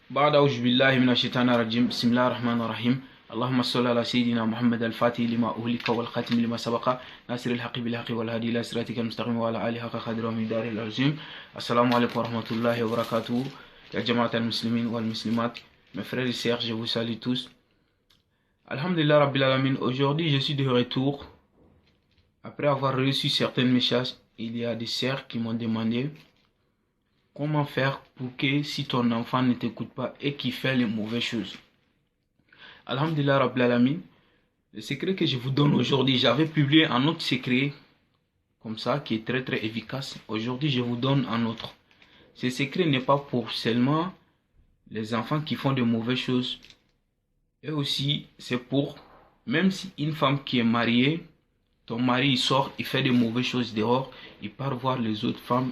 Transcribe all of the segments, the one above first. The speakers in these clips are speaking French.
بعد أعوذ بالله من الشيطان الرجيم بسم الله الرحمن الرحيم اللهم صل على سيدنا محمد الفاتح لما أهلك والخاتم لما سبق ناصر الحق بالحق والهادي إلى صراطك المستقيم وعلى آله حق قدره ومقداره العظيم. السلام عليكم ورحمة الله وبركاته يا جماعة المسلمين والمسلمات, mes frères et sœurs, je vous salue tous. Alhamdulillah Rabbil Alamin, aujourd'hui je suis de retour. Après avoir reçu certains messages, il y a des sœurs qui m'ont demandé comment faire pour que si ton enfant ne t'écoute pas et qu'il fait les mauvaises choses. Alhamdulillah Rabbil Alamin, le secret que je vous donne aujourd'hui, j'avais publié un autre secret comme ça qui est très très efficace. Aujourd'hui je vous donne un autre. Ce secret n'est pas pour seulement les enfants qui font de mauvaises choses. Et aussi c'est pour, même si une femme qui est mariée, ton mari il sort, il fait de mauvaises choses dehors, il part voir les autres femmes,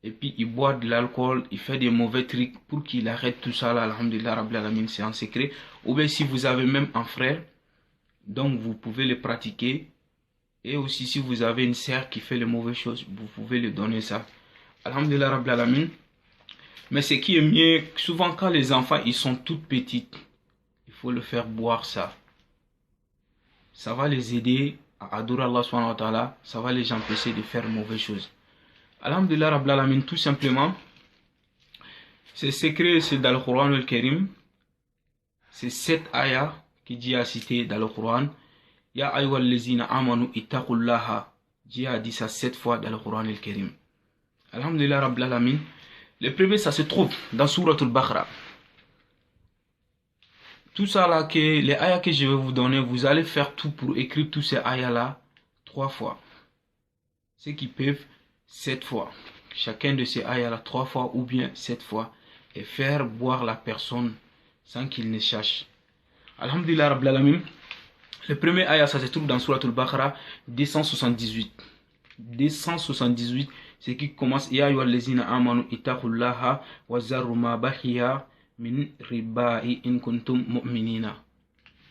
et puis il boit de l'alcool, il fait des mauvais trucs pour qu'il arrête tout ça là, alhamdulillah Rabbil Alamin, c'est un secret. Ou bien si vous avez même un frère, donc vous pouvez le pratiquer. Et aussi si vous avez une sœur qui fait les mauvaises choses, vous pouvez lui donner ça. Alhamdulillah Rabbil Alamin. Mais ce qui est mieux, souvent quand les enfants ils sont toutes petites, il faut le faire boire ça. Ça va les aider à adorer Allah subhanahu wa ta'ala, ça va les empêcher de faire de mauvaises choses. Alhamdulillah Rabbil Alamin, tout simplement, ce secret c'est dans le Coran al-Karim. C'est cette ayah qui dit à citer dans le Coran. Ya ayyuhal lezina amanu ittaqullaha. Dieu a dit ça 7 fois dans le Coran al-Karim. Alhamdulillah Rabbil Alamin. Le premier ça se trouve dans Sourate al-Baqarah. Tout ça là, les ayahs que je vais vous donner, vous allez faire tout pour écrire tous ces ayahs là 3 fois. Ceux qui peuvent 7 fois. Chacun de ces ayahs là 3 fois ou bien 7 fois. Et faire boire la personne sans qu'il ne cherche. Alhamdulillah Rabbil Alamin. Le premier ayah ça se trouve dans Sourate al-Baqarah 278. 278, c'est qui commence Ya ayyuhal lezina amanu ittaqullaha wa zarru ma baqiya min riba'i in kuntum mu'minina.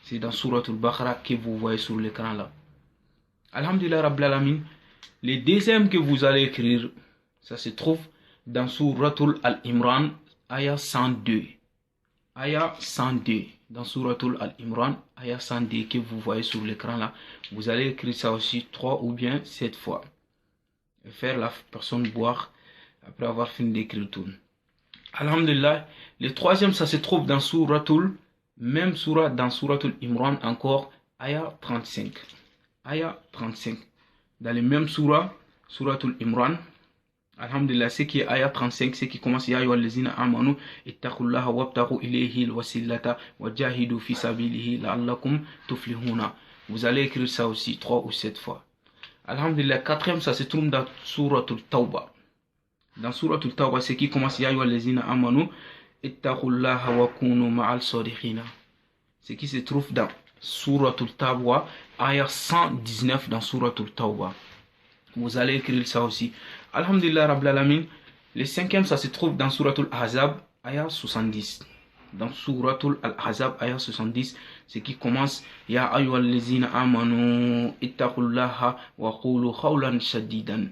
C'est dans Sourate al-Baqarah que vous voyez sur l'écran là. Alhamdulillah Rabbil Alamin. Le deuxième que vous allez écrire, ça se trouve dans Sourate al-Imran, ayah 102. Ayah 102. Dans Sourate al-Imran, ayah 102 que vous voyez sur l'écran là. Vous allez écrire ça aussi 3 ou bien 7 fois. Et faire la personne boire après avoir fini d'écrire tout. Alhamdulillah. Le troisième, ça se trouve dans même surah, dans Sourate al-Imran encore, ayah 35. Ayah 35. Dans le même surah, Sourate al-Imran, alhamdulillah, ce qui est ayah 35, c'est qui commence Ya ayyuhal lezina amanu ittaqullaha wabtaghu ilayhi al-wasilata wajahidu fi sabilihi la'allakum tuflihuna. Vous allez écrire ça aussi 3 ou 7 fois. Alhamdulillah, quatrième, ça se trouve dans Sourate al-Tawbah. Dans Sourate al-Tawbah, c'est qui commence Ya ayyuhal lezina amanu ittaqullaha wa kunu ma'al sadiqina. C'est qui se trouve dans Sourate al-Tawbah, ayah 119 dans Sourate al-Tawbah. Vous allez écrire ça aussi. Alhamdulillah Rabbil Alamin. Le cinquième, ça se trouve dans Sourate al-Ahzab, ayah 70. Dans Sourate al-Ahzab, ayah 70, c'est qui commence Ya ayyuhal lezina amanu ittaqullaha wa qulu qawlan shadidan.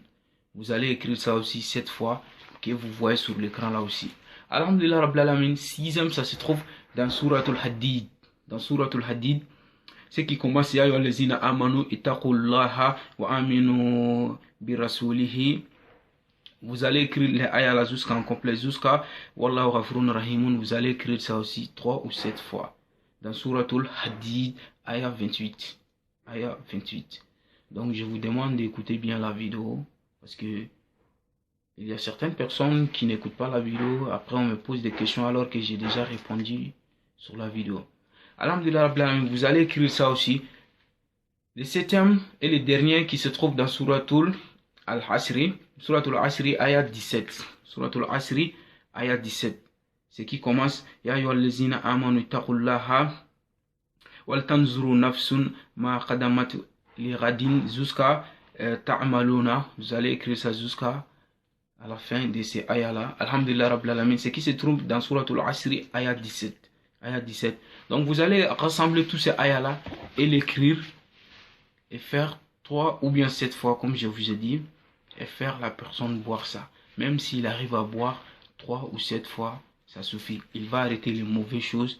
Vous allez écrire ça aussi 7 fois que vous voyez sur l'écran là aussi. Alhamdulillah Rabbil Alamin. Sixième, ça se trouve dans Sourate al-Hadid. Dans Sourate al-Hadid, c'est qui commence Ya ayyuhal lezina amanu ittaqullaha wa aminu bi rasulihi. Vous allez écrire les ayahs là jusqu'en complet, jusqu'à Wallahu ghafurun rahimun. Vous allez écrire ça aussi 3 ou 7 fois. Dans Sourate al-Hadid, ayah 28. Ayah 28. Donc je vous demande d'écouter bien la vidéo. Parce que il y a certaines personnes qui n'écoutent pas la vidéo. Après on me pose des questions alors que j'ai déjà répondu sur la vidéo. Alhamdulillah, vous allez écrire ça aussi. Le septième et le dernier qui se trouve dans Sourate al-Asri. Sourate al-Asri, ayah 17. Sourate al-Asri, ayah 17. C'est qui commence Ya ayyuhal lezina amanu ittaqullaha wal tanzuru nafsun ma qadamat li ghadin jusqu'à ta'maluna. Vous allez écrire ça jusqu'à la fin de ces ayahs là. Alhamdulillah Rabbil Alamin. C'est qui se trouve dans Sourate al-Asri, ayah 17. Ayah 17. Donc vous allez rassembler tous ces ayahs là et l'écrire et faire 3 ou bien 7 fois comme je vous ai dit et faire la personne boire ça. Même s'il arrive à boire 3 ou 7 fois, ça suffit. Il va arrêter les mauvaises choses.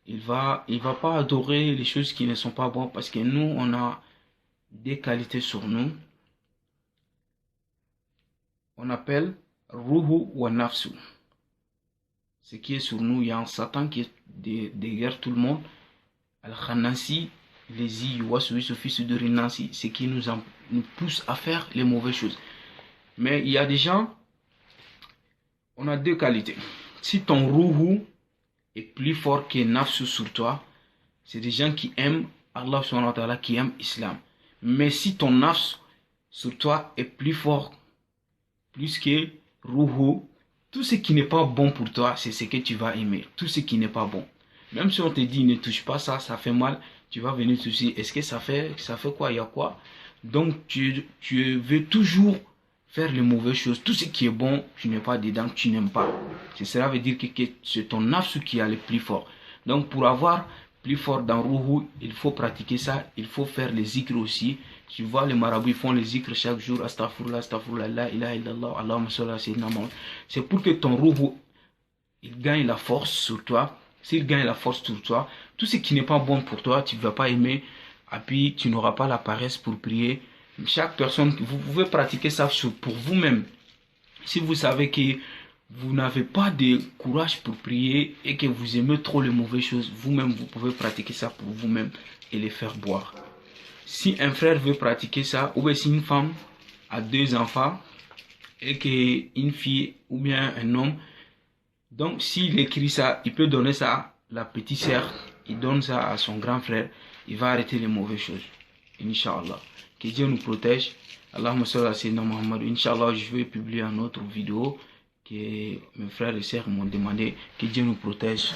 Il va pas adorer les choses qui ne sont pas bonnes parce que nous, on a des qualités sur nous. On appelle Ruhu wa Nafsu. Ce qui est sur nous, il y a un Satan qui est derrière tout le monde. Al-Khanasi, les Iwasui, ce fils de Rinasi, ce qui nous pousse à faire les mauvaises choses. Mais il y a des gens, on a deux qualités. Si ton Ruhu est plus fort que Nafsu sur toi, c'est des gens qui aiment Allah subhanahu wa ta'ala, qui aiment l'islam. Mais si ton Nafs sur toi est plus fort, plus que Ruhu, tout ce qui n'est pas bon pour toi, c'est ce que tu vas aimer. Tout ce qui n'est pas bon. Même si on te dit ne touche pas ça, ça fait mal, tu vas venir te dire, est-ce que ça fait quoi, il y a quoi? Donc tu veux toujours faire les mauvaises choses. Tout ce qui est bon, tu n'es pas dedans, tu n'aimes pas. Cela veut dire que c'est ton nafs qui est le plus fort. Donc pour avoir plus fort dans Ruhu, il faut pratiquer ça, il faut faire les zikrs aussi. Tu vois, les marabouts, ils font les zikrs chaque jour, astaghfirullah, astaghfirullah, la ilaha illallah, Allahumma salli ala sayyidina Muhammad. C'est pour que ton Ruhu, il gagne la force sur toi. S'il gagne la force sur toi, tout ce qui n'est pas bon pour toi, tu ne vas pas aimer, et puis tu n'auras pas la paresse pour prier. Chaque personne, vous pouvez pratiquer ça pour vous-même. Si vous savez que vous n'avez pas de courage pour prier et que vous aimez trop les mauvaises choses, vous-même, vous pouvez pratiquer ça pour vous-même et les faire boire. Si un frère veut pratiquer ça, ou bien si une femme a 2 enfants et qu'une fille ou bien un homme, donc s'il écrit ça, il peut donner ça à la petite sœur, il donne ça à son grand frère, il va arrêter les mauvaises choses. Inch'Allah. Que Dieu nous protège. Allahumma salli ala sayyidina Muhammad. Inch'Allah, je vais publier une autre vidéo que mes frères et sœurs m'ont demandé. Que Dieu nous protège.